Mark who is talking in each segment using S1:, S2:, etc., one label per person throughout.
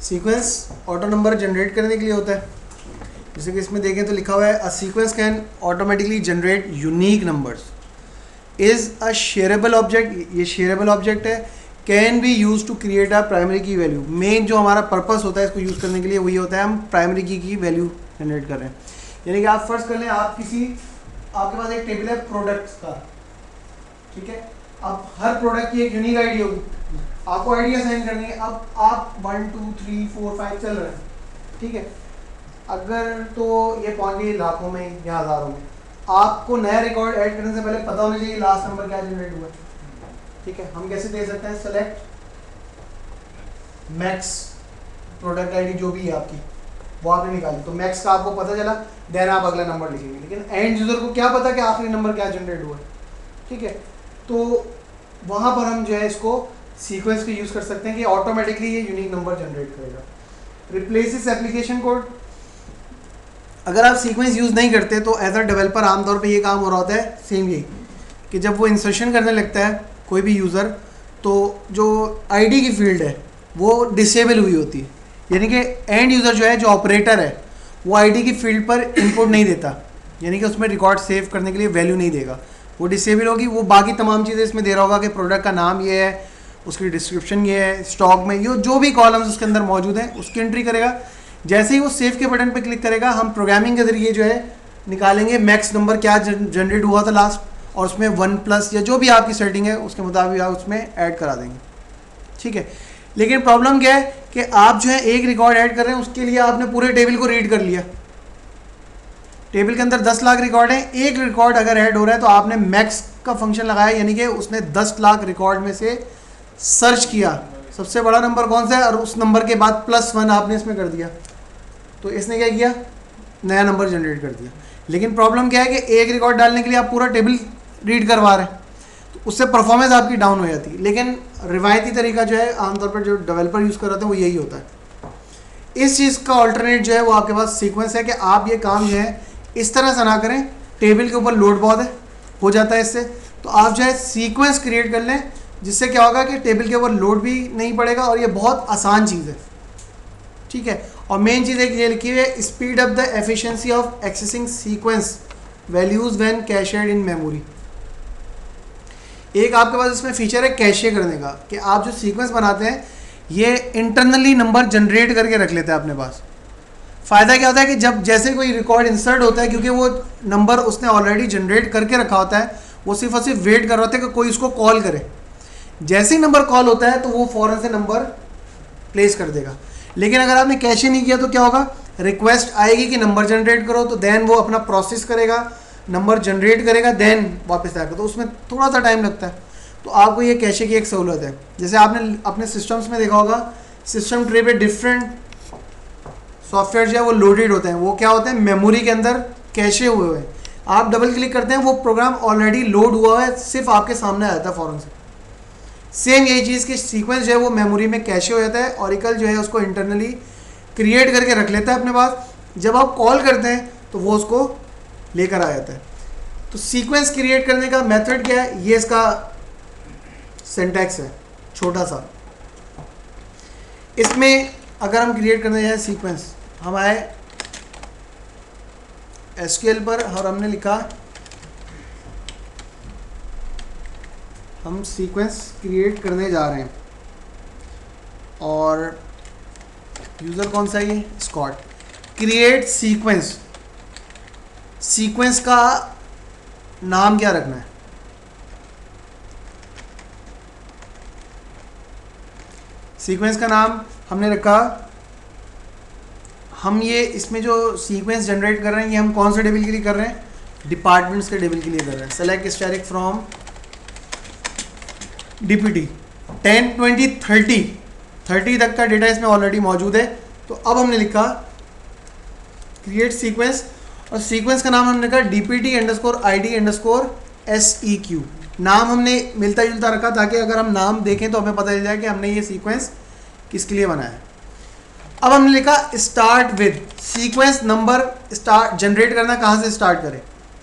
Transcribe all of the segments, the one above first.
S1: Sequence auto number generate करने के लिए होता है। जैसे कि इसमें देखें तो लिखा हुआ है a sequence can automatically generate unique numbers, is a shareable object, ये शेयरेबल ऑब्जेक्ट है, can be use to create a primary key value. मेन जो हमारा पर्पस होता है इसको यूज़ करने के लिए वही होता है, हम प्राइमरी की वैल्यू जनरेट कर रहे हैं। यानी कि आप फर्स्ट कर लें, आपके पास एक टेबल है प्रोडक्ट्स का, ठीक है। अब हर प्रोडक्ट की एक यूनिक आईडी होगी, आपको आईडी असाइन करनी है। अब आप 1 2 3 4 5 चल रहे हैं, ठीक है। अगर तो ये पहुंच गई लाखों में या हज़ारों में, आपको नया रिकॉर्ड ऐड करने से पहले पता होना चाहिए लास्ट नंबर क्या जनरेट हुआ, ठीक है। हम कैसे दे सकते हैं, सेलेक्ट मैक्स प्रोडक्ट आईडी जो भी है आपकी वो आपने निकाली, तो मैक्स का आपको पता चला, देन आप अगला नंबर लिखेंगे। लेकिन एंड यूजर को क्या पता कि आखिरी नंबर क्या जनरेट हुआ, ठीक है। तो वहाँ पर हम जो है इसको सीक्वेंस को यूज़ कर सकते हैं कि ऑटोमेटिकली ये यूनिक नंबर जनरेट करेगा। रिप्लेसिस एप्लीकेशन कोड, अगर आप सीक्वेंस यूज़ नहीं करते तो एज अ डेवलपर आमतौर पे ये काम हो रहा होता है सेम यही, कि जब वो इंसर्शन करने लगता है कोई भी यूज़र, तो जो आईडी की फील्ड है वो डिसेबल हुई होती है, यानी कि एंड यूज़र जो है, जो ऑपरेटर है, वो आईडी की फील्ड पर इनपुट नहीं देता, यानी कि उसमें रिकॉर्ड सेव करने के लिए वैल्यू नहीं देगा, वो डिसेबल होगी। वो बाकी तमाम चीज़ें इसमें दे रहा होगा कि प्रोडक्ट का नाम ये है, उसकी डिस्क्रिप्शन ये है, स्टॉक में ये जो भी कॉलम्स उसके अंदर मौजूद हैं उसकी एंट्री करेगा। जैसे ही वो सेव के बटन पर क्लिक करेगा, हम प्रोग्रामिंग के जरिए जो है निकालेंगे मैक्स नंबर क्या जनरेट हुआ था लास्ट, और उसमें 1+ या जो भी आपकी सेटिंग है उसके मुताबिक आप उसमें ऐड करा देंगे, ठीक है। लेकिन प्रॉब्लम क्या है कि आप जो है एक रिकॉर्ड ऐड कर रहे हैं, उसके लिए आपने पूरे टेबल को रीड कर लिया। टेबल के अंदर 10 लाख रिकॉर्ड हैं, एक रिकॉर्ड अगर ऐड हो रहा है तो आपने मैक्स का फंक्शन लगाया, यानी कि उसने 10 लाख रिकॉर्ड में से सर्च किया सबसे बड़ा नंबर कौन सा है, और उस नंबर के बाद +1 आपने इसमें कर दिया, तो इसने क्या किया, नया नंबर जनरेट कर दिया। लेकिन प्रॉब्लम क्या है कि एक रिकॉर्ड डालने के लिए आप पूरा टेबल रीड करवा रहे हैं, तो उससे परफॉर्मेंस आपकी डाउन हो जाती है। लेकिन रिवायती तरीका जो है आमतौर पर जो डेवलपर यूज़ कर रहे हैं वो यही होता है। इस चीज़ का ऑल्टरनेट जो है वो आपके पास सीक्वेंस है कि आप ये काम जो है इस तरह से ना करें, टेबल के ऊपर लोड बहुत है हो जाता है इससे, तो आप जो है सीक्वेंस क्रिएट कर लें, जिससे क्या होगा कि टेबल के ऊपर लोड भी नहीं पड़ेगा और ये बहुत आसान चीज़ है, ठीक है। और मेन चीज़ एक ये लिखी हुई है, speed up the efficiency of accessing sequence values when cached in memory. एक आपके पास इसमें फीचर है कैशे करने का, कि आप जो सीक्वेंस बनाते हैं ये इंटरनली नंबर जनरेट करके रख लेते हैं अपने पास। फ़ायदा क्या होता है कि जब जैसे कोई रिकॉर्ड इंसर्ट होता है, क्योंकि वो नंबर उसने ऑलरेडी जनरेट करके रखा होता है, वो सिर्फ और सिर्फ वेट कर रहा होता है कि कोई उसको कॉल करे। जैसे ही नंबर कॉल होता है तो वो फ़ौरन से नंबर प्लेस कर देगा। लेकिन अगर आपने कैशे नहीं किया तो क्या होगा, रिक्वेस्ट आएगी कि नंबर जनरेट करो, तो देन वो अपना प्रोसेस करेगा, नंबर जनरेट करेगा, देन वापस आएगा, तो उसमें थोड़ा सा टाइम लगता है। तो आपको ये कैशे की एक सहूलत है। जैसे आपने अपने सिस्टम्स में देखा होगा, सिस्टम ट्रे पे डिफरेंट सॉफ्टवेयर जो है वो लोडेड होते हैं, वो क्या होते हैं, मेमोरी के अंदर कैशे हुए हुए हैं। आप डबल क्लिक करते हैं, वो प्रोग्राम ऑलरेडी लोड हुआ है, सिर्फ आपके सामने आ जाता है फ़ौरन से। सेम यही चीज़ की सीक्वेंस जो है वो मेमोरी में कैशे हो जाता है, ऑरिकल जो है उसको इंटरनली क्रिएट करके रख लेता है अपने पास। जब आप कॉल करते हैं तो वो उसको लेकर आ जाता है। तो सीक्वेंस क्रिएट करने का मेथड क्या है, ये इसका सिंटैक्स है छोटा सा। इसमें अगर हम क्रिएट करने जाए सीक्वेंस, हम आए एसक्यूएल पर और हमने लिखा हम सीक्वेंस क्रिएट करने जा रहे हैं, और यूज़र कौन सा है, ये स्कॉट। क्रिएट सीक्वेंस, सीक्वेंस का नाम क्या रखना है, सीक्वेंस का नाम हमने रखा, हम ये इसमें जो सीक्वेंस जनरेट कर रहे हैं ये हम कौन से टेबल के लिए कर रहे हैं, डिपार्टमेंट्स के टेबल के लिए कर रहे हैं। सेलेक्ट स्टैटिक फ्रॉम DPT 10 20 30 तक का डेटा इसमें ऑलरेडी मौजूद है। तो अब हमने लिखा क्रिएट सीक्वेंस, और सीक्वेंस का नाम हमने रखा DPT_ID_SEQ। नाम हमने मिलता जुलता रखा ताकि अगर हम नाम देखें तो हमें पता चल जाए कि हमने ये सीक्वेंस किसके लिए बनाया है। अब हमने लिखा start with sequence number, start generate करना कहाँ से स्टार्ट करें,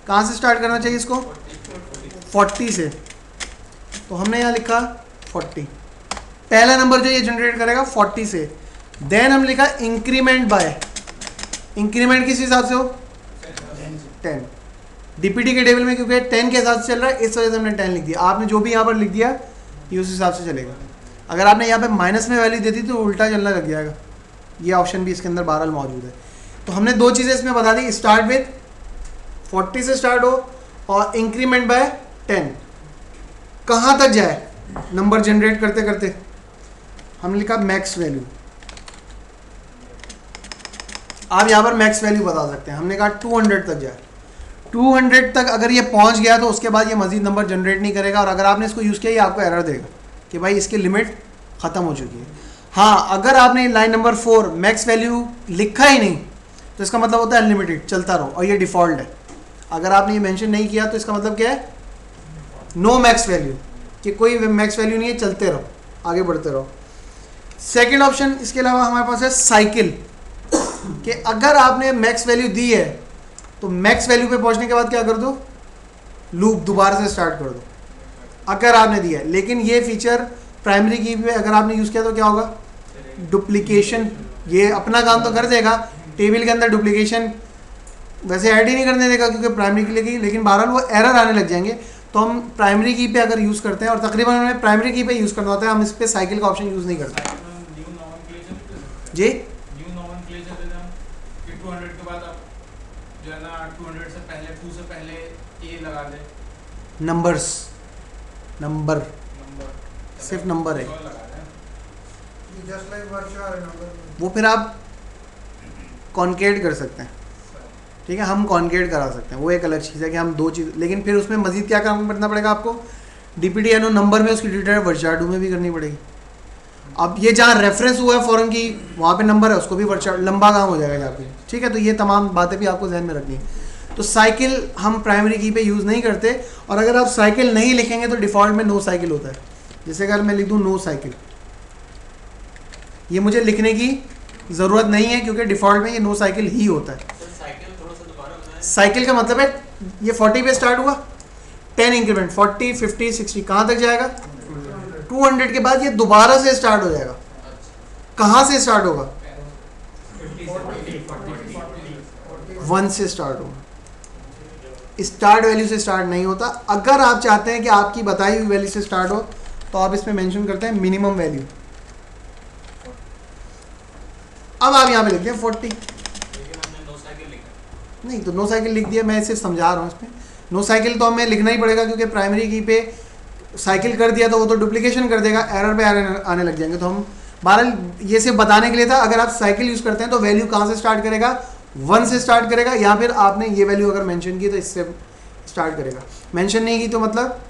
S1: कहाँ से स्टार्ट करना चाहिए इसको, 40 से। तो हमने यहाँ लिखा 40, पहला नंबर जो ये जनरेट करेगा 40 से, देन हम लिखा इंक्रीमेंट बाय, इंक्रीमेंट किस हिसाब से हो 10, डीपीटी के टेबल में क्योंकि 10 के हिसाब से चल रहा है इस वजह से हमने 10 लिख दिया। आपने जो भी यहाँ पर लिख दिया ये उस हिसाब से चलेगा। अगर आपने यहाँ पे माइनस में वैल्यू दे दी तो उल्टा चलना लग जाएगा। ये ऑप्शन भी इसके अंदर बहरहाल मौजूद है। तो हमने दो चीज़ें इसमें बता दी, स्टार्ट विथ 40 से स्टार्ट हो और इंक्रीमेंट बाय 10। कहाँ तक जाए नंबर जनरेट करते करते, हमने लिखा मैक्स वैल्यू। आप यहाँ पर मैक्स वैल्यू बता सकते हैं, हमने कहा 200 तक जाए। 200 तक अगर ये पहुँच गया तो उसके बाद ये मजीद नंबर जनरेट नहीं करेगा, और अगर आपने इसको यूज़ किया ये आपको एरर देगा कि भाई इसकी लिमिट ख़त्म हो चुकी है। हाँ, अगर आपने लाइन नंबर 4 मैक्स वैल्यू लिखा ही नहीं तो इसका मतलब होता है अनलिमिटेड, चलता रहो, और ये डिफ़ॉल्ट है। अगर आपने ये मेंशन नहीं किया तो इसका मतलब क्या है, नो मैक्स वैल्यू, कि कोई मैक्स वैल्यू नहीं है, चलते रहो, आगे बढ़ते रहो। सेकेंड ऑप्शन इसके अलावा हमारे पास है साइकिल, कि अगर आपने मैक्स वैल्यू दी है तो मैक्स वैल्यू पे पहुंचने के बाद क्या कर दो, लूप दोबारा से स्टार्ट कर दो, अगर आपने दिया है। लेकिन ये फीचर प्राइमरी की पे अगर आपने यूज़ किया तो क्या होगा, डुप्लीकेशन, ये अपना काम तो कर देगा, टेबल के अंदर डुप्लीकेशन वैसे ऐड ही नहीं करने देगा क्योंकि प्राइमरी की लगी, लेकिन बहरहाल वो एरर आने लग जाएंगे। तो हम प्राइमरी की पे अगर यूज़ करते हैं, और तकरीबन हमें प्राइमरी की पे यूज़ करना होता है, हम इस पे साइकिल का ऑप्शन यूज़ नहीं करते जी। नंबर्स, नंबर सिर्फ नंबर है, वो फिर आप कॉन्केट कर सकते हैं, ठीक है, हम कॉन्केट करा सकते हैं, वो एक अलग चीज़ है कि हम दो चीज़, लेकिन फिर उसमें मजीद क्या काम करना पड़ेगा आपको, डीपीटी एनो नंबर में उसकी डिटेल वर्डचार्ट में भी करनी पड़ेगी। अब ये जहाँ रेफरेंस हुआ है फॉरन की, वहाँ पे नंबर है, उसको भी वर्डचार्ट, लंबा काम हो जाएगा यहाँ पे, ठीक है। तो ये तमाम बातें भी आपको जहन में रखनी है। तो साइकिल हम प्राइमरी की पे यूज़ नहीं करते, और अगर आप साइकिल नहीं लिखेंगे तो डिफ़ॉल्ट में नो साइकिल होता है। जैसे अगर मैं लिख दूँ नो साइकिल, ये मुझे लिखने की ज़रूरत नहीं है क्योंकि डिफ़ॉल्ट में ये नो साइकिल ही होता है। साइकिल का मतलब है ये 40 पे स्टार्ट हुआ, 10 इंक्रीमेंट 40 50 60 कहाँ तक जाएगा, 200 के बाद ये दोबारा से स्टार्ट हो जाएगा। कहाँ से स्टार्ट होगा, 1 से स्टार्ट होगा, स्टार्ट वैल्यू से स्टार्ट नहीं होता। अगर आप चाहते हैं कि आपकी बताई हुई वैल्यू से स्टार्ट हो तो आप इसमें मेंशन करते हैं मिनिमम वैल्यू। अब आप यहाँ पे लिख दिया 40, नहीं तो नो साइकिल लिख दिया, मैं सिर्फ समझा रहा हूँ। इसमें नो साइकिल तो हमें लिखना ही पड़ेगा क्योंकि प्राइमरी की पे साइकिल कर दिया तो वो तो डुप्लीकेशन कर देगा, एरर पे एरर आने लग जाएंगे। तो हम बहरहाल ये सिर्फ बताने के लिए था, अगर आप साइकिल यूज़ करते हैं तो वैल्यू कहाँ से स्टार्ट करेगा, 1 से स्टार्ट करेगा, या फिर आपने ये वैल्यू अगर मेंशन की तो इससे स्टार्ट करेगा, मेंशन नहीं की तो मतलब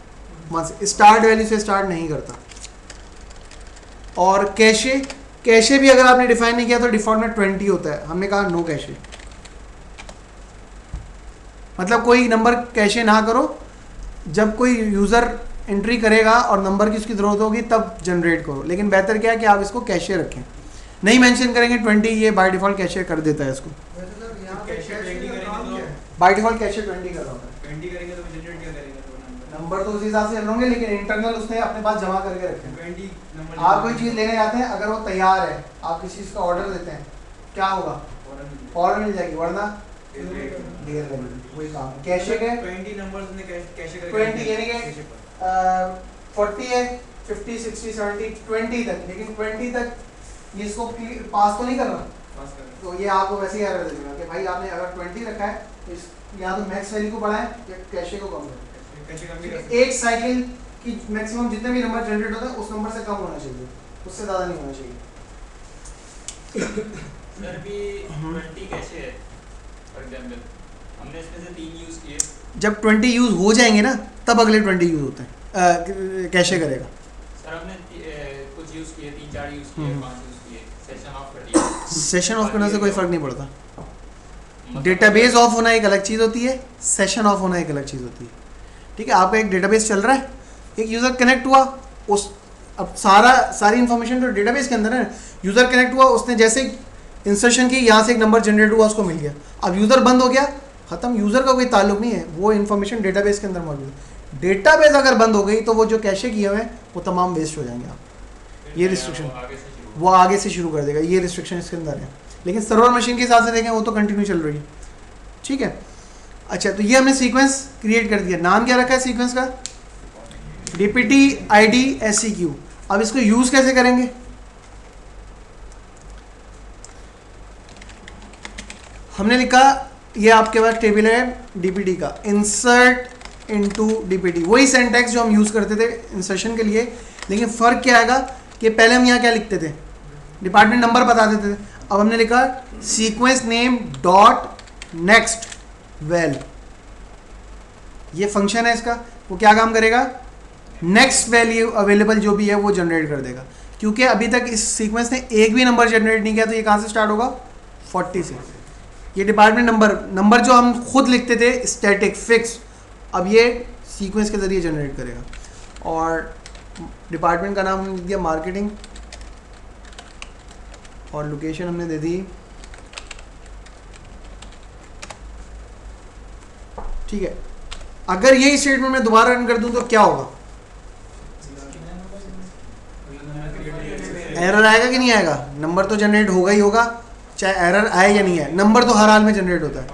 S1: स्टार्ट वैल्यू से स्टार्ट नहीं करता। और कैशे, कैशे भी अगर आपने डिफाइन नहीं किया तो डिफॉल्ट में 20 होता है, हमने कहा नो कैशे, मतलब कोई नंबर कैशे ना करो, जब कोई यूज़र एंट्री करेगा और नंबर की उसकी ज़रूरत होगी तब जनरेट करो। लेकिन बेहतर क्या है कि आप इसको कैशे रखें, नहीं मेंशन करेंगे 20, ये बाय डिफ़ॉल्ट कैशे कर देता है इसको, बाय डिफ़ॉल्ट कैशे 20 कर रहा होता है।
S2: 20 करेंगे तो जनरेट क्या करेंगे,
S1: नंबर तो उस हिसाब से होंगे, लेकिन इंटरनल उसने अपने पास जमा करके रखे।
S2: 20 नंबर
S1: आप कोई चीज़ लेने जाते हैं, अगर वो तैयार है, आप किसी चीज़ का ऑर्डर देते हैं, क्या होगा, फौरन मिल जाएगी, वरना देर लगेगी। वही काम है कैशे के,
S2: 20 नंबर्स ने कैशे करके
S1: 20 यानी कि 40 है, 50 60 70 20 तक, लेकिन 20 तक ये इसको पास तो नहीं कर रहा, तो ये आपको वैसे ही एरर देगा कि भाई आपने अगर 20 रखा है, इस या तो मैक्स वैल्यू को बढ़ाएं या कैशे को कम करें। एक साइकिल की मैक्सिमम जितने भी नंबर जनरेट होता है उस नंबर से कम होना चाहिए, उससे ज़्यादा नहीं होना चाहिए।
S3: सर भी 20 कैसे है, फॉर एग्जांपल हमने इसमें से 3 यूज़ किए,
S1: जब 20 यूज़ हो जाएंगे ना तब अगले 20 यूज़ होते हैं, कैशे करेगा।
S3: सर हमने कुछ यूज़ किए, 3-4 यूज़ किए, 5 यूज़ किए, सेशन ऑफ कर दिया।
S1: सेशन ऑफ करने से कोई फ़र्क नहीं पड़ता, डेटाबेस ऑफ होना एक अलग चीज़ होती है, सेशन ऑफ होना एक अलग चीज़ होती है, ठीक है। आपका एक डेटाबेस चल रहा है, एक यूज़र कनेक्ट हुआ, उस अब सारी इन्फॉर्मेशन जो डेटाबेस के अंदर है, यूज़र कनेक्ट हुआ, उसने जैसे इंसर्शन की, यहाँ से एक नंबर जनरेट हुआ, उसको मिल गया, अब यूज़र बंद हो गया, ख़त्म, यूज़र का कोई ताल्लुक नहीं है, वो इन्फॉर्मेशन डेटाबेस के अंदर मौजूद है। डेटाबेस अगर बंद हो गई तो वो जो कैशे किए हुए हैं वो तमाम वेस्ट हो जाएंगे। आप ये रिस्ट्रिक्शन
S3: आगे से शुरू
S1: वो आगे से शुरू कर देगा, ये रिस्ट्रिक्शन इसके अंदर है। लेकिन सर्वर मशीन के हिसाब से देखें वो तो कंटिन्यू चल रही है, ठीक है। अच्छा, तो ये हमने सीक्वेंस क्रिएट कर दिया। नाम क्या रखा है सीक्वेंस का? DPT ID SEQ। अब इसको यूज कैसे करेंगे? हमने लिखा, ये आपके पास टेबल है DPT का, इंसर्ट इनटू DPT, वही सिंटैक्स जो हम यूज करते थे इंसर्शन के लिए, लेकिन फर्क क्या आएगा कि पहले हम यहाँ क्या लिखते थे, डिपार्टमेंट नंबर बता देते थे। अब हमने लिखा sequence name dot next well, ये फंक्शन है इसका, वो क्या काम करेगा, नेक्स्ट वैल्यू अवेलेबल जो भी है वो जनरेट कर देगा। क्योंकि अभी तक इस सीक्वेंस ने एक भी नंबर जनरेट नहीं किया, तो ये कहाँ से स्टार्ट होगा, 40 से। ये डिपार्टमेंट नंबर जो हम खुद लिखते थे स्टैटिक फिक्स, अब ये सीक्वेंस के ज़रिए जनरेट करेगा। और डिपार्टमेंट का नाम हमने लिख दिया मार्केटिंग, और लोकेशन हमने दे दी, ठीक है। अगर ये स्टेटमेंट मैं दोबारा रन कर दूं तो क्या होगा, एरर आएगा कि नहीं आएगा? नंबर तो जनरेट होगा ही होगा, चाहे एरर आए या नहीं आए, नंबर तो हर हाल में जनरेट होता है।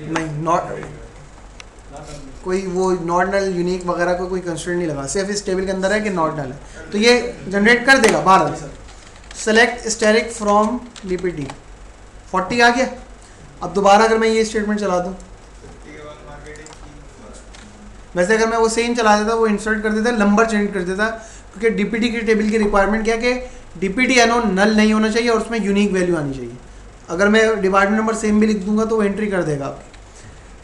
S1: नहीं, नॉट कोई वो नॉट नल यूनिक वगैरह को कोई कंस्ट्रेंट नहीं लगा, सिर्फ इस टेबल के अंदर है कि नॉट नल है, तो ये जनरेट कर देगा बाहर। सेलेक्ट स्टैटिक फ्रॉम DPT, 40 आ गया। अब दोबारा अगर मैं ये स्टेटमेंट चला दूं, वैसे अगर मैं वो सेम चला देता, वो इंसर्ट कर देता, नंबर चेंज कर देता, क्योंकि DPT की टेबल की रिक्वायरमेंट क्या है कि DPT एनो नल नहीं होना चाहिए और उसमें यूनिक वैल्यू आनी चाहिए। अगर मैं डिपार्टमेंट नंबर सेम भी लिख दूंगा तो वो एंट्री कर देगा आपकी।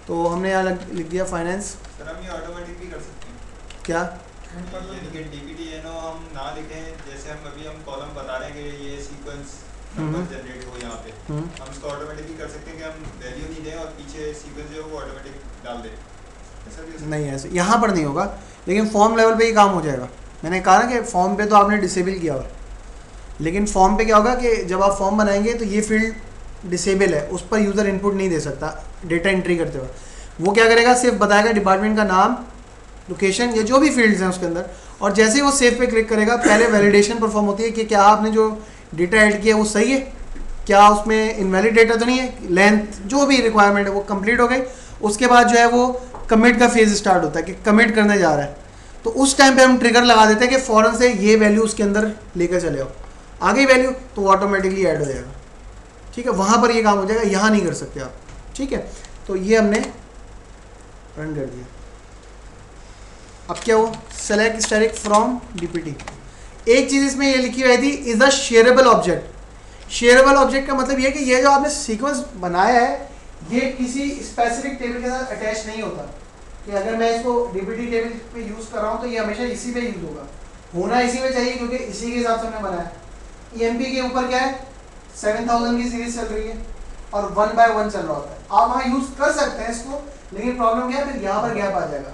S1: तो हमने यहाँ लिख दिया फाइनेंस।
S4: सर हम ये ऑटोमेटिक भी कर सकते हैं
S1: क्या,
S4: यानी कि DPT एनो हम ना लिखें, जैसे हम कॉलम बता रहे हैं कि ये सीक्वेंस नंबर जनरेट हो यहाँ पे, हम इसको ऑटोमेटिक भी कर सकते हैं कि हम वैल्यू नहीं दें और पीछे सीक्वेंस जो है वो ऑटोमेटिक डाल दें। ऐसा भी
S1: नहीं ऐसे यहाँ पर नहीं होगा, लेकिन फॉर्म लेवल पे ही काम हो जाएगा। मैंने कहा ना कि फॉर्म पे तो आपने डिसेबल किया हुआ, लेकिन फॉर्म पे क्या होगा कि जब आप फॉर्म बनाएंगे तो ये फील्ड डिसेबल है, उस पर यूज़र इनपुट नहीं दे सकता डेटा एंट्री करते हुए। वो क्या करेगा, सिर्फ बताएगा डिपार्टमेंट का नाम, लोकेशन या जो भी फील्ड्स हैं उसके अंदर, और जैसे ही वो सेव पे क्लिक करेगा पहले वैलिडेशन परफॉर्म होती है कि क्या आपने जो डेटा ऐड किया वो सही है, क्या उसमें इनवैलिड डेटा तो नहीं है, लेंथ जो भी रिक्वायरमेंट है वो कंप्लीट हो गई। उसके बाद जो है वो कमिट का फेज स्टार्ट होता है कि कमिट करने जा रहा है, तो उस टाइम पे हम ट्रिगर लगा देते हैं कि फ़ौरन से ये वैल्यू उसके अंदर लेकर चले आओ, आ गई वैल्यू तो ऑटोमेटिकली ऐड हो जाएगा, ठीक है। वहाँ पर ये काम हो जाएगा, यहाँ नहीं कर सकते आप, ठीक है। तो ये हमने रन कर दिया। अब क्या हुआ, सेलेक्ट स्टैटिक फ्रॉम DPT। एक चीज़ इसमें ये लिखी हुई थी, is a shareable object. Shareable object का मतलब ये है कि ये जो आपने सीक्वेंस बनाया है ये किसी स्पेसिफिक टेबल के साथ अटैच नहीं होता, कि अगर मैं इसको DPT टेबल पे यूज़ कर रहा हूँ तो ये हमेशा इसी पे यूज़ होगा, होना इसी में चाहिए क्योंकि इसी के हिसाब से हमने बनाया। EMP के ऊपर क्या है, 7000 की सीरीज चल रही है और 1 by 1 चल रहा होता है। आप वहाँ यूज़ कर सकते हैं इसको, लेकिन प्रॉब्लम क्या है, फिर यहाँ पर गैप आ जाएगा।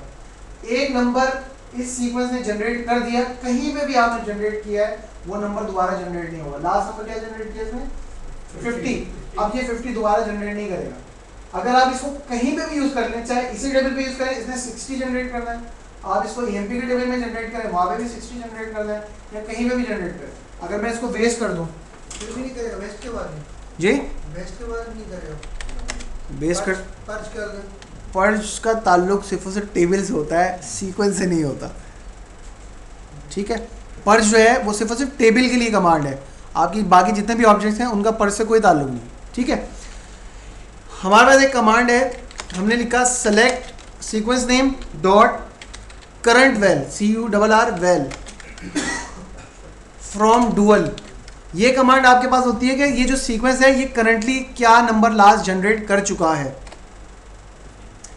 S1: एक नंबर इस सीक्वेंस ने जनरेट कर दिया, कहीं पे भी आपने जनरेट किया है वो नंबर दोबारा जनरेट नहीं होगा। लास्ट नंबर क्या जनरेट किया इसमें, 50। अब ये 50 दोबारा जनरेट नहीं करेगा। अगर आप इसको कहीं पे भी यूज़ कर लें, चाहे इसी टेबल पे यूज़ करें, इसने 60 जनरेट करना है, आप इसको EMP के टेबल में जनरेट करें, वहाँ पे भी 60 जनरेट करना है, या कहीं पे भी जनरेट करें। अगर मैं इसको वेस्ट कर दूँ
S5: फिर भी नहीं करेगा, वेस्ट के बाद नहीं,
S1: जी,
S5: वेस्ट के बाद नहीं करेगा,
S1: वेस्ट कर,
S5: पर्च कर दे।
S1: पर्ज का ताल्लुक सिर्फ और सिर्फ टेबल से होता है, सीक्वेंस से नहीं होता, ठीक है। पर्ज जो है वो सिर्फ और सिर्फ टेबल के लिए कमांड है, आपकी बाकी जितने भी ऑब्जेक्ट्स हैं उनका पर्ज से कोई ताल्लुक नहीं, ठीक है। हमारे पास एक कमांड है, हमने लिखा select sequence name dot current well, CURR well from dual. ये कमांड आपके पास होती है कि ये जो सीक्वेंस है ये करंटली क्या नंबर लास्ट जनरेट कर चुका है।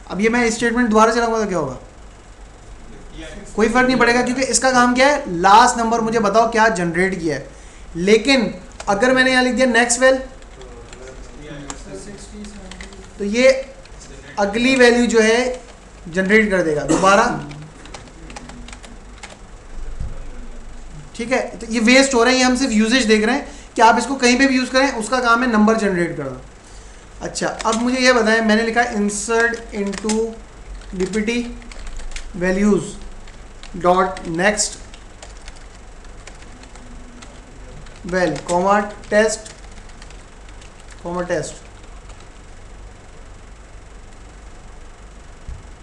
S1: अब ये मैं स्टेटमेंट दोबारा चलाऊंगा तो क्या होगा, कोई फर्क नहीं पड़ेगा, क्योंकि इसका काम क्या है, लास्ट नंबर मुझे बताओ क्या जनरेट किया है। लेकिन अगर मैंने यहाँ लिख दिया नेक्स्ट वेल, तो ये अगली वैल्यू जो है जनरेट कर देगा दोबारा, ठीक है। तो ये वेस्ट हो रहा है, ये हम सिर्फ यूजेज देख रहे हैं कि आप इसको कहीं पे भी यूज़ करें, उसका काम है नंबर जनरेट करना। अच्छा, अब मुझे ये बताएं, मैंने लिखा insert into DPT values dot next val comma test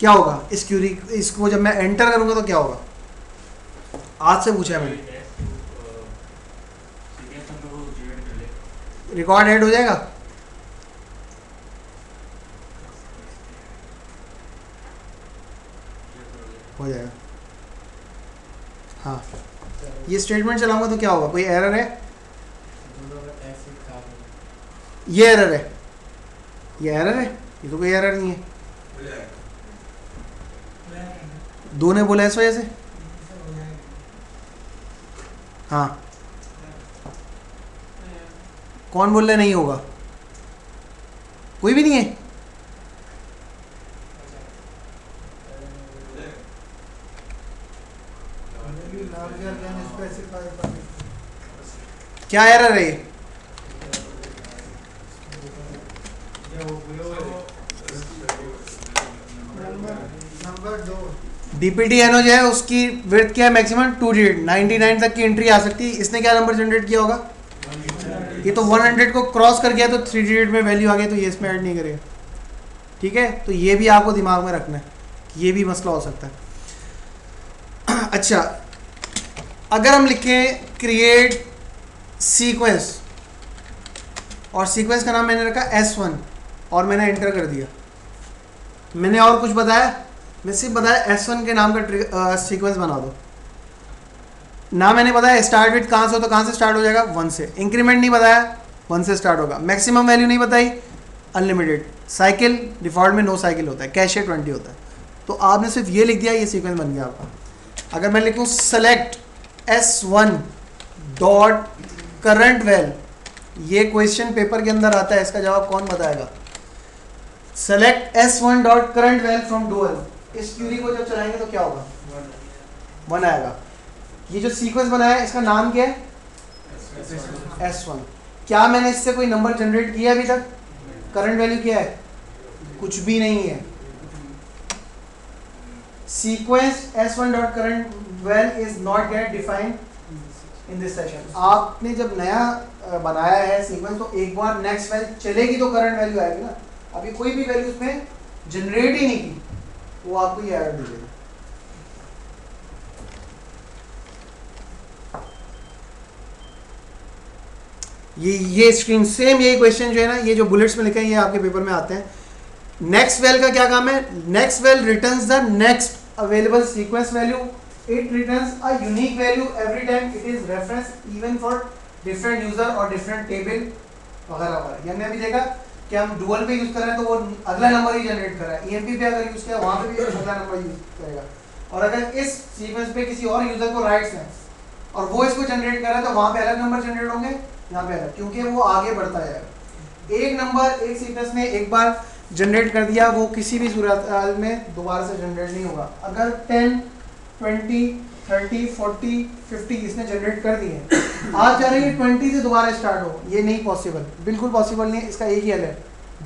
S1: क्या होगा इस क्यूरी, इसको जब मैं एंटर करूंगा तो क्या होगा? आज से पूछा है मैंने, रिकॉर्ड ऐड हो जाएगा। हो जाएगा हाँ। ये स्टेटमेंट चलाऊंगा तो क्या होगा? कोई एरर है? ये एरर है, ये एरर है, ये तो कोई एरर नहीं है। दो ने बोला इस वजह से हाँ। कौन बोल रहा है नहीं होगा? कोई भी नहीं है। क्या एरर है ये?
S5: नंबर 2
S1: डीपीटी एनो जो है उसकी विड्थ क्या है? मैक्सिमम 2 डिजिट 99 तक की एंट्री आ सकती है। इसने क्या नंबर जनरेट किया होगा? ये तो 100 को क्रॉस कर गया तो 3 डिजिट में वैल्यू आ गई, तो ये इसमें ऐड नहीं करेगा। ठीक है, तो ये भी आपको दिमाग में रखना है, ये भी मसला हो सकता है। अच्छा, अगर हम लिखें क्रिएट सीक्वेंस और सीक्वेंस का नाम मैंने रखा S1 और मैंने एंटर कर दिया, मैंने और कुछ बताया? मैं सिर्फ बताया S1 के नाम का सीक्वेंस बना दो। ना मैंने बताया स्टार्ट विथ कहाँ से हो, तो कहाँ से स्टार्ट हो जाएगा? 1 से। इंक्रीमेंट नहीं बताया, 1 से स्टार्ट होगा। मैक्सिमम वैल्यू नहीं बताई, अनलिमिटेड। साइकिल डिफ़ॉल्ट में नो साइकिल होता है, कैशे 20 होता है। तो आपने सिर्फ ये लिख दिया, ये सीक्वेंस बन गया आपका। अगर मैं लिखूँ select S1 dot current val, ये क्वेश्चन पेपर के अंदर आता है, इसका जवाब कौन बताएगा? Select S1 dot current val from dual, इस क्यूरी को जब चलाएंगे तो क्या होगा? 1 आएगा। ये जो सीक्वेंस बनाया है इसका नाम क्या है? S1। क्या मैंने इससे कोई नंबर जनरेट किया अभी तक? करंट वैल्यू क्या है? कुछ भी नहीं है। Sequence S1 dot current val is not get defined in this session. आपने जब नया बनाया है सीक्वेंस तो एक बार नेक्स्ट वैल्यू चलेगी तो करंट वैल्यू आएगी ना। अभी कोई भी वैल्यू उसमें जनरेट ही नहीं की, वो आपको ये एरर देगा। ये स्क्रीन सेम यही क्वेश्चन जो है ना, ये जो बुलेट्स में लिखे हैं ये आपके पेपर में आते हैं। नेक्स्ट वेल का क्या काम है? Next well returns the next available sequence value. It returns a unique value every time it is reference even for different user और डिफरेंट टेबल वगैरह वगैरह। ये हमने अभी देखा कि हम डुअल पे यूज कर रहे हैं तो वो अगला नंबर ही जनरेट कर रहा है। ईएमपी पे अगर यूज किया वहां पे भी अगला नंबर यूज करेगा। और अगर इस सीक्वेंस पे किसी और यूजर को राइट्स हैं और वो इसको जनरेट कर रहा है तो वहां पे अलग नंबर जनरेट होंगे, यहाँ पे अलग, क्योंकि वो आगे बढ़ता जाएगा। एक नंबर एक सीक्वेंस में एक बार जनरेट कर दिया, वो किसी भी सूरत में दोबारा से जनरेट नहीं होगा। अगर 10, 20, 30, 40, 50 इसने जनरेट कर दिए, आज जा रही है 20 से दोबारा स्टार्ट हो, ये नहीं पॉसिबल, बिल्कुल पॉसिबल नहीं है। इसका एक ही हल है,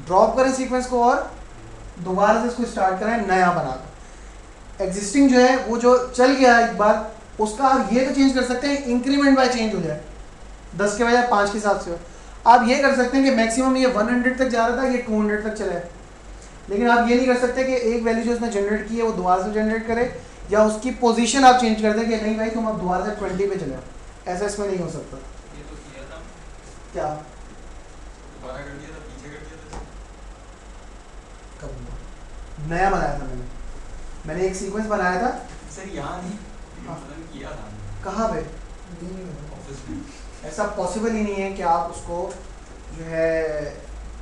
S1: ड्रॉप करें सीक्वेंस को और दोबारा से इसको स्टार्ट करें नया बनाकर। एग्जिस्टिंग जो है वो जो चल गया एक बार, उसका आप ये तो चेंज कर सकते हैं, इंक्रीमेंट बाय चेंज हो जाए, 10 के बजाय 5 के हिसाब से। आप ये कर सकते हैं कि मैक्सिमम ये 100 तक जा रहा था, ये 200 तक चला है। लेकिन आप ये नहीं कर सकते कि एक वैल्यू जो उसने जनरेट की है वो दोबारा से जनरेट करे, या उसकी पोजीशन आप चेंज कर दें कि नहीं भाई तुम अब दोबारा से 20 पे चले। ऐसा इसमें नहीं हो सकता।
S3: ये तो किया था
S1: क्या
S3: दोबारा कर दिया था, पीछे कर दिया था।
S1: कब नया बनाया था मैंने एक सीक्वेंस बनाया था
S3: सर यहाँ नहीं,
S1: हाँ।
S3: किया था
S1: कहाँ पे?
S3: ऑफिस में।
S1: ऐसा पॉसिबल ही नहीं है कि आप उसको जो है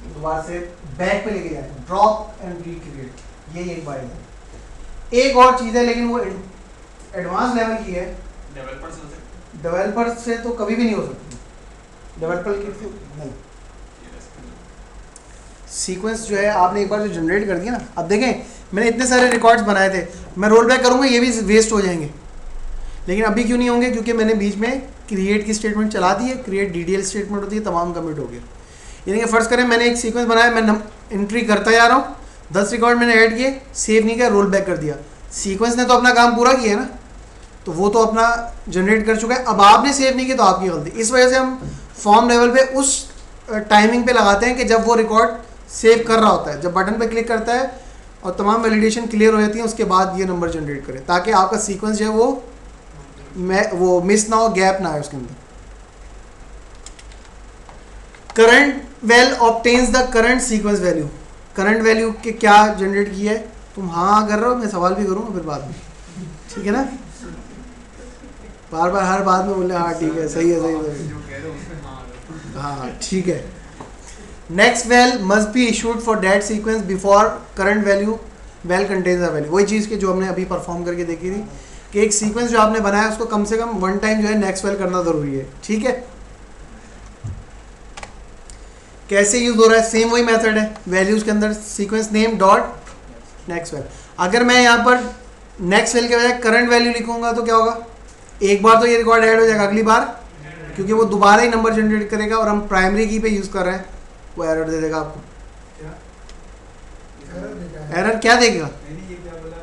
S1: दोबारा से बैक पे लेके जाए। ड्रॉप एंड रिक्रिएट, ये एक बार है। एक और चीज़ है लेकिन वो एडवांस लेवल की है,
S3: डेवलपर से हो सकता
S1: डेवलपर से तो कभी भी नहीं हो सकती। डेवलपर की नहीं, सीक्वेंस जो है आपने एक बार जो जनरेट कर दिया ना, अब देखें मैंने इतने सारे रिकॉर्ड्स बनाए थे, मैं रोल बैक करूँगा ये भी वेस्ट हो जाएंगे। लेकिन अभी क्यों नहीं होंगे? क्योंकि मैंने बीच में क्रिएट की स्टेटमेंट चला दी है, क्रिएट डीडीएल स्टेटमेंट होती है, तमाम कमिट हो गया। यानी कि फ़र्ज़ करें मैंने एक सीक्वेंस बनाया, मैं एंट्री करता जा रहा हूँ, 10 रिकॉर्ड मैंने ऐड किए, सेव नहीं किया, रोल बैक कर दिया। सीक्वेंस ने तो अपना काम पूरा किया है ना, तो वो तो अपना जनरेट कर चुका है, अब आपने सेव नहीं किया तो आपकी गलती। इस वजह से हम फॉर्म लेवल पे उस टाइमिंग पे लगाते हैं कि जब वो रिकॉर्ड सेव कर रहा होता है, जब बटन पे क्लिक करता है और तमाम वैलिडेशन क्लियर हो जाती है उसके बाद ये नंबर जनरेट करे, ताकि आपका सीक्वेंस जो है वो मिस ना हो, गैप ना आए उसके अंदर। Current well obtains the current sequence value. Current value के क्या जनरेट किया है, तुम हाँ कर रहे हो, मैं सवाल भी करूँगा फिर बाद में, ठीक है ना? बार बार हर बात में बोले हाँ ठीक है, सही है, सही है,
S2: जो कह रहे हो उसमें हाँ
S1: हाँ ठीक है। Next well must be issued for that sequence before current value well contains the value. वही चीज़ के जो हमने अभी परफॉर्म करके देखी थी कि एक सीक्वेंस जो आपने बनाया उसको कम से कम 1 टाइम जो है नेक्स्ट वेल करना ज़रूरी है, ठीक है? कैसे यूज हो रहा है, सेम वही मेथड है, वैल्यूज के अंदर sequence name dot next well. अगर मैं यहाँ पर नेक्स्ट वेल के बजाय करंट वैल्यू लिखूंगा तो क्या होगा, एक बार तो ये रिकॉर्ड ऐड हो जाएगा, अगली बार क्योंकि वो दोबारा ही नंबर जनरेट करेगा और हम प्राइमरी की पे यूज़ कर रहे हैं, वो एरर दे देगा आपको। एरर क्या देगा,
S2: नहीं ये क्या बोला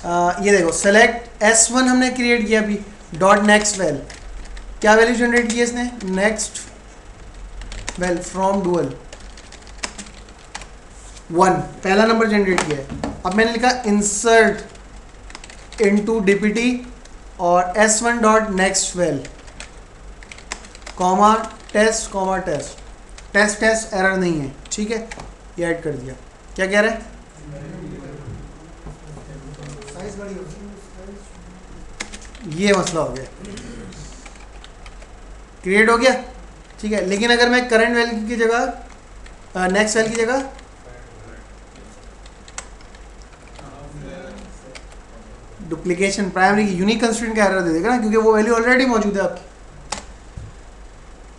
S2: आपने?
S1: ये देखो सेलेक्ट S1 हमने क्रिएट किया अभी, डॉट नेक्स्ट वेल, क्या वैल्यू जनरेट की है इसने, नेक्स्ट वेल फ्रॉम डुअल 1, पहला नंबर जनरेट किया है। अब मैंने लिखा इंसर्ट इनटू डीपीटी और S1 dot next val comma test comma test, test test error नहीं है, ठीक है, ये ऐड कर दिया। क्या कह रहा है,
S5: साइज बड़ी होगी।
S1: ये मसला हो गया, क्रिएट हो गया, ठीक है। लेकिन अगर मैं करंट वैल्यू की जगह नेक्स्ट वेल की जगह डुप्लीकेशन प्राइमरी की यूनिक कंस्ट्रेंट का एरर दे देगा ना, क्योंकि वो वैल्यू ऑलरेडी मौजूद है आपकी।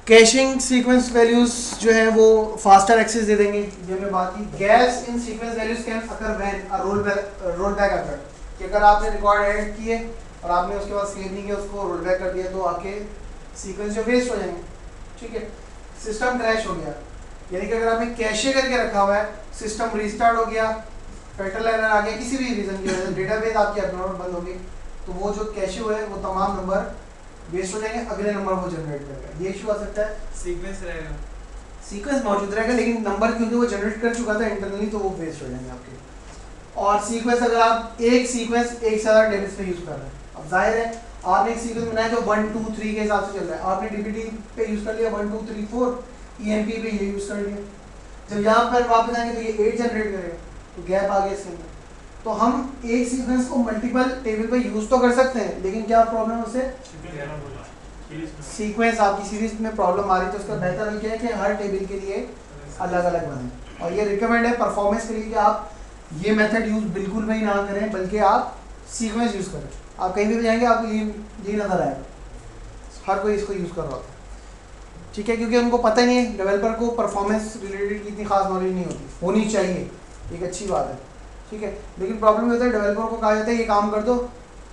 S1: कैशिंग सीक्वेंस वैल्यूज जो है वो फास्टर एक्सेस दे देंगे, जो हमने बात की। Gaps in sequence values can occur when a roll back occur, कि अगर आपने रिकॉर्ड ऐड किए और आपने उसके बाद सेव नहीं किया, उसको रोल बैक कर दिया तो आपके सीक्वेंस जो वेस्ट हो जाएंगे, ठीक है। सिस्टम क्रैश हो गया, यानी कि अगर आपने कैशे करके रखा हुआ है, सिस्टम रीस्टार्ट हो गया, फैटल एरर आ गया, किसी भी रीजन की वजह से डेटाबेस आपकी अपलोड बंद हो गई, तो वो जो कैशे हुए वो तमाम नंबर वेस्ट हो जाएंगे, अगले नंबर को जनरेट करेगा। ये इशू आ सकता है,
S2: सीक्वेंस रहेगा,
S1: सीक्वेंस मौजूद रहेगा लेकिन नंबर क्योंकि वो जनरेट कर चुका था इंटरनली, तो वो वेस्ट हो जाएंगे आपके। और सीक्वेंस अगर आप एक सीक्वेंस एक से ज़्यादा टेबल्स पे यूज़ कर रहे हैं, अब जाहिर है आपने एक सीक्वेंस बनाया जो 1 2 3 के हिसाब से चल रहा है, आपने डीपीटी पे यूज़ कर लिया 1 2 3 4, ईएमपी पे ये यूज़ कर लिया, जब यहाँ पर वापस आएंगे तो ये 8 जनरेट करेगा, तो गैप आ गया इसके अंदर। तो हम एक सीक्वेंस को मल्टीपल टेबल पे यूज़ तो कर सकते हैं, लेकिन क्या प्रॉब्लम है उससे, सीक्वेंस आपकी सीरीज में प्रॉब्लम आ रही है, तो उसका बेहतर हल क्या है कि हर टेबल के लिए अलग अलग बने। और ये रिकमेंड है परफॉर्मेंस के लिए कि आप ये मेथड यूज़ बिल्कुल भी ना करें, बल्कि आप सीक्वेंस यूज़ करें। आप कहीं भी जाएंगे आपको ये नज़र आएगा, हर कोई इसको यूज़ कर रहा होता है, ठीक है, क्योंकि उनको पता ही नहीं है, डेवलपर को परफॉर्मेंस रिलेटेड की इतनी खास नॉलेज नहीं होती, होनी चाहिए, एक अच्छी बात है, ठीक है। लेकिन प्रॉब्लम ये होता है डेवलपर को कहा जाता है ये काम कर दो,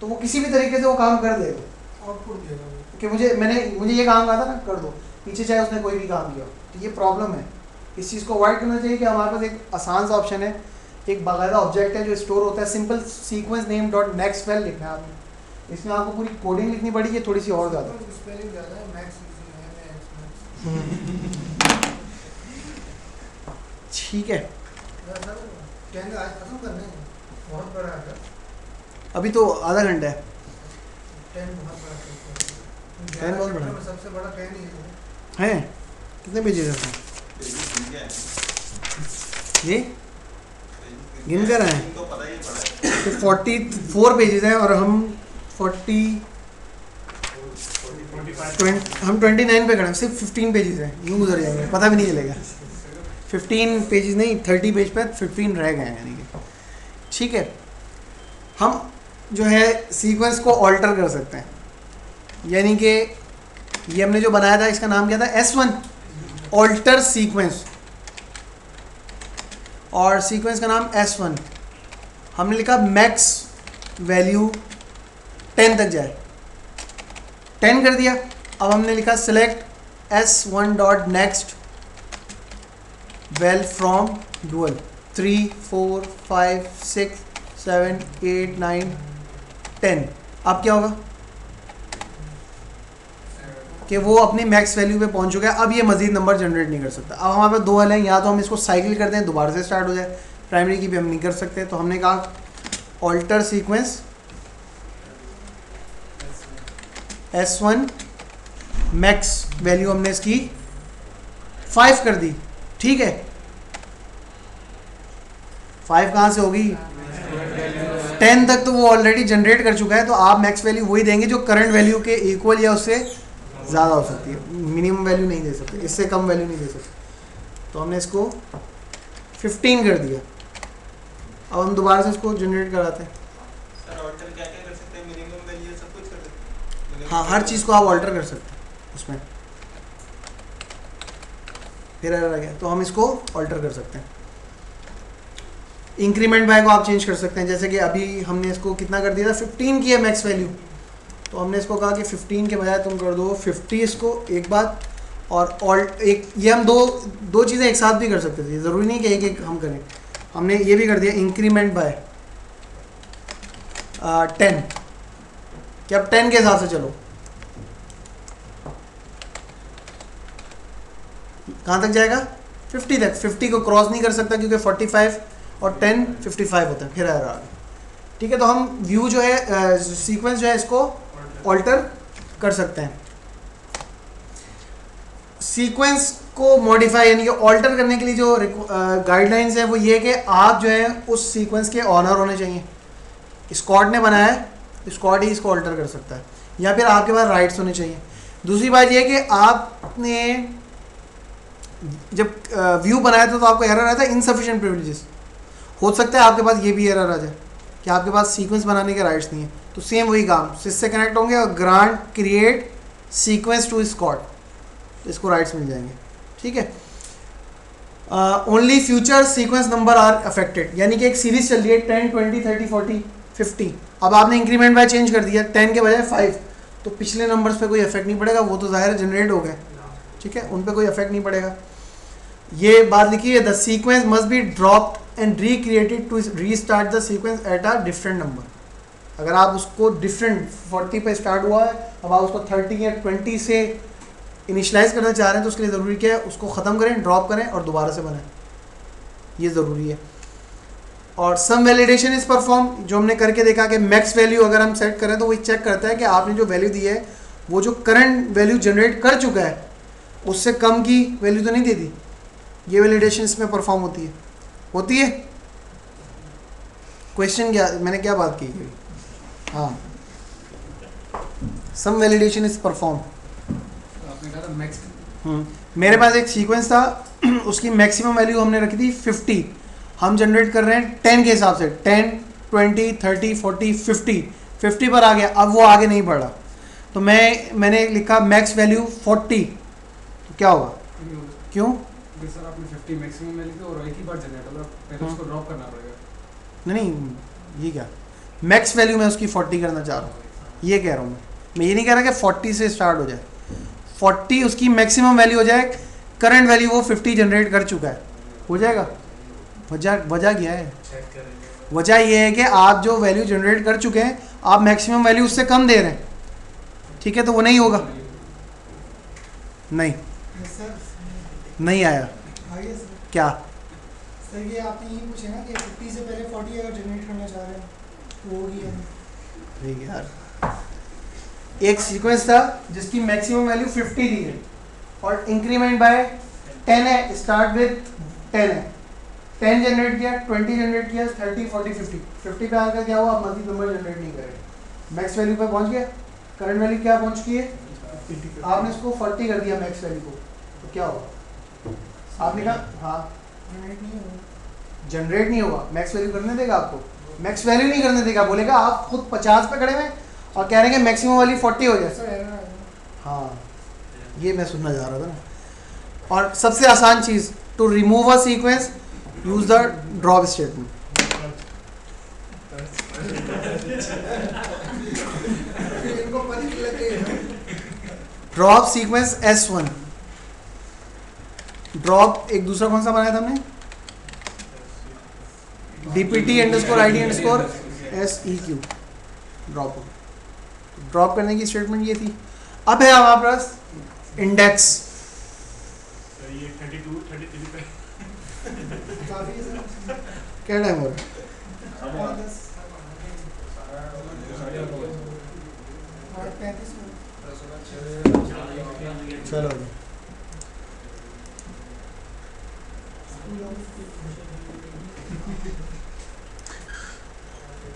S1: तो वो किसी भी तरीके से वो काम कर देगा,
S5: आउटपुट देगा वो।
S1: कि मुझे ये काम कहा था ना, कर दो, पीछे चाहे उसने कोई भी काम किया, तो ये प्रॉब्लम है। इस चीज़ को अवॉइड करना चाहिए कि हमारे पास एक आसान सा ऑप्शन है, एक बाकायदा ऑब्जेक्ट है जो स्टोर होता है, simple sequence name dot next well लिखना है आपने, इसमें आपको पूरी कोडिंग लिखनी पड़ेगी थोड़ी सी और ज़्यादा,
S5: स्पेलिंग ज़्यादा है, मैक्स
S1: ठीक है।
S5: कहने आज खत्म करने हैं, बहुत बड़ा है,
S1: अभी तो आधा घंटा है,
S5: 10 बहुत बड़ा है,
S1: 10 बहुत बड़ा है।
S5: सबसे बड़ा 10 ही
S1: हैं कितने पेजेस हैं ये गिन कर रहे हैं,
S4: तो पता ही पड़ा है।
S1: तो 44 पेजेस हैं और हम 29 पे खड़े हैं, सिर्फ 15 पेजेस हैं, यूँ गुजर जाएंगे, पता भी नहीं चलेगा। 15 पेजेस नहीं, 30 पेज पे 15 रह गए हैं, यानी कि ठीक है। हम जो है सीक्वेंस को ऑल्टर कर सकते हैं, यानी कि ये हमने जो बनाया था इसका नाम क्या था, S1 ऑल्टर सीक्वेंस, और सीक्वेंस का नाम S1, हमने लिखा मैक्स वैल्यू 10 तक जाए, 10 कर दिया। अब हमने लिखा select S1 dot next well from dual 3 4 5 6 7 8 9 10। अब क्या होगा कि वो अपनी मैक्स वैल्यू पे पहुंच चुका है। अब ये मजीद नंबर जनरेट नहीं कर सकता। अब हमारे पास दो हल हैं, या तो हम इसको साइकिल करते हैं दोबारा से स्टार्ट हो जाए, प्राइमरी की भी हम नहीं कर सकते, तो हमने कहा alter sequence S1 max value हमने इसकी 5 कर दी, ठीक है। 5 कहाँ से होगी, 10 तक तो वो ऑलरेडी जनरेट कर चुका है, तो आप मैक्स वैल्यू वही देंगे जो करंट वैल्यू के इक्वल या उससे ज़्यादा हो सकती है। मिनिमम वैल्यू नहीं दे सकते, इससे कम वैल्यू नहीं दे सकते। तो हमने इसको 15 कर दिया। अब हम दोबारा से इसको जनरेट कराते हैं।
S4: सर ऑल्टर क्या क्या कर सकते हैं, मिनिमम वैल्यू सब कुछ कर सकते हैं।
S1: हाँ, हर चीज़ को आप ऑल्टर कर सकते हैं उसमें। फिर एरर आ गया, तो हम इसको ऑल्टर कर सकते हैं। इंक्रीमेंट बाय को आप चेंज कर सकते हैं, जैसे कि अभी हमने इसको कितना कर दिया था, 15 की है मैक्स वैल्यू, तो हमने इसको कहा कि 15 के बजाय तुम कर दो 50 इसको एक बात, और एक ये हम दो चीज़ें एक साथ भी कर सकते थे, ज़रूरी नहीं कि एक एक हम करें। हमने ये भी कर दिया इंक्रीमेंट बाय 10, कि अब 10 के हिसाब से चलो। कहाँ तक जाएगा, 50 तक। 50 को क्रॉस नहीं कर सकता क्योंकि 45 और 10 55 होता है, फिर आ रहा है, ठीक है। तो हम व्यू जो है सीक्वेंस जो है इसको ऑल्टर कर सकते हैं। सीक्वेंस को मॉडिफाई यानी कि ऑल्टर करने के लिए जो गाइडलाइंस है वो ये है कि आप जो है उस सीक्वेंस के ऑनर होने चाहिए। स्कॉट ने बनाया है, स्कॉट ही इसको ऑल्टर कर सकता है, या फिर आपके पास राइट्स होने चाहिए। दूसरी बात ये है कि आपने जब व्यू बनाया था तो आपको एरर आया था इनसफिशिएंट प्रिविलेजेस। हो सकता है आपके पास ये भी एरर आ जाए कि आपके पास सीक्वेंस बनाने के राइट्स नहीं है, तो सेम वही काम इससे कनेक्ट होंगे और grant create sequence to Scott, तो इसको राइट्स मिल जाएंगे, ठीक है। Only future sequence number are affected, यानी कि एक सीरीज चल रही है 10 20 30 40 50। अब आपने इंक्रीमेंट बाय चेंज कर दिया 10 के बजाय 5, तो पिछले नंबर्स पे कोई इफेक्ट नहीं पड़ेगा, वो तो ज़ाहिर जनरेट हो गए, ठीक है, उन पे कोई इफेक्ट नहीं पड़ेगा। ये बात लिखी है, the sequence must be drop and recreated to restart the sequence at a different number. अगर आप उसको डिफरेंट 40 पे स्टार्ट हुआ है, अब आप उसको 30 या 20 से इनिशलाइज करना चाह रहे हैं, तो उसके लिए ज़रूरी क्या है, उसको ख़त्म करें, ड्रॉप करें और दोबारा से बनाएं, ये ज़रूरी है। और सम वैलिडेशन इज़ परफॉर्म, जो हमने करके देखा कि मैक्स वैल्यू अगर हम सेट करें तो वही चेक करता है कि आपने जो वैल्यू दी है वो जो करंट वैल्यू जनरेट कर चुका है उससे कम की वैल्यू तो नहीं दे दी। ये वैलिडेशन इसमें परफॉर्म होती है। क्वेश्चन क्या, मैंने क्या बात की, हाँ, सम वैलिडेशन इज परफॉर्म।
S2: आपने कहा था मैक्स,
S1: मेरे पास एक सीक्वेंस था, उसकी मैक्सिमम वैल्यू हमने रखी थी 50, हम जनरेट कर रहे हैं 10 के हिसाब से, 10 20 30 40 50 पर आ गया, अब वो आगे नहीं बढ़ रहा, तो मैंने लिखा मैक्स वैल्यू 40, तो क्या होगा, क्यों,
S2: सर आपने 50 मैक्सिमम में लिखा और एक ही बार जनरेट होगा, पहले उसको ड्रॉप करना पड़ेगा।
S1: नहीं ये क्या, मैक्स वैल्यू मैं उसकी 40 करना चाह रहा हूँ, ये कह रहा हूँ मैं ये नहीं कह रहा कि 40 से स्टार्ट हो जाए, 40 उसकी मैक्सिमम वैल्यू हो जाए, करंट वैल्यू वो 50 जनरेट कर चुका है, हो जाएगा। वजह क्या है, वजह ये है कि आप जो वैल्यू जनरेट कर चुके हैं आप मैक्सिमम वैल्यू उससे कम दे रहे हैं, ठीक है, तो वो नहीं होगा, नहीं
S5: सर
S1: नहीं आया।
S5: आगे सर,
S1: क्या
S5: सर ये आपने ये पूछा ना कि 50 से पहले 40 अगर जनरेट करना चाह रहे हैं तो होगी या नहीं?
S1: ठीक है यार, एक सीक्वेंस था जिसकी मैक्सिमम वैल्यू 50 दी है और इंक्रीमेंट बाय 10 है, स्टार्ट विद 10 है, 10 जनरेट किया, 20 जनरेट किया, 30 40 50 पे आकर क्या हुआ, आप मजीद नंबर जनरेट नहीं करें, मैक्स वैल्यू पे पहुंच गया, करंट वैल्यू क्या पहुंच गई है, आपने इसको 40 कर दिया मैक्स वैल्यू को, तो क्या होगा, आपने कहा हाँ
S5: जनरेट नहीं होगा,
S1: जनरेट नहीं होगा, मैक्स वैल्यू करने देगा आपको, मैक्स वैल्यू नहीं करने देगा, बोलेगा आप खुद 50 पे खड़े हुए और कह रहे हैं मैक्सिमम वैल्यू 40 हो जाए।
S5: सर एरर आएगा।
S1: हाँ ये मैं सुनना चाह रहा था ना। और सबसे आसान चीज़, to remove a sequence use the drop statement.
S5: इनको पता नहीं लग गई है।
S1: ड्रॉप सीक्वेंस S1, ड्रॉप एक दूसरा कौन सा बनाया था हमने, DPT_ID_SEQ ड्रॉप हो गया। ड्रॉप करने की स्टेटमेंट ये थी। अब है हमारे पास इंडेक्स।
S2: सर ये 32 33 पे
S5: काफ़ी है सर।
S1: क्या टाइम हो रहा है?
S5: और 10 8:35
S1: चलो
S5: मिनट।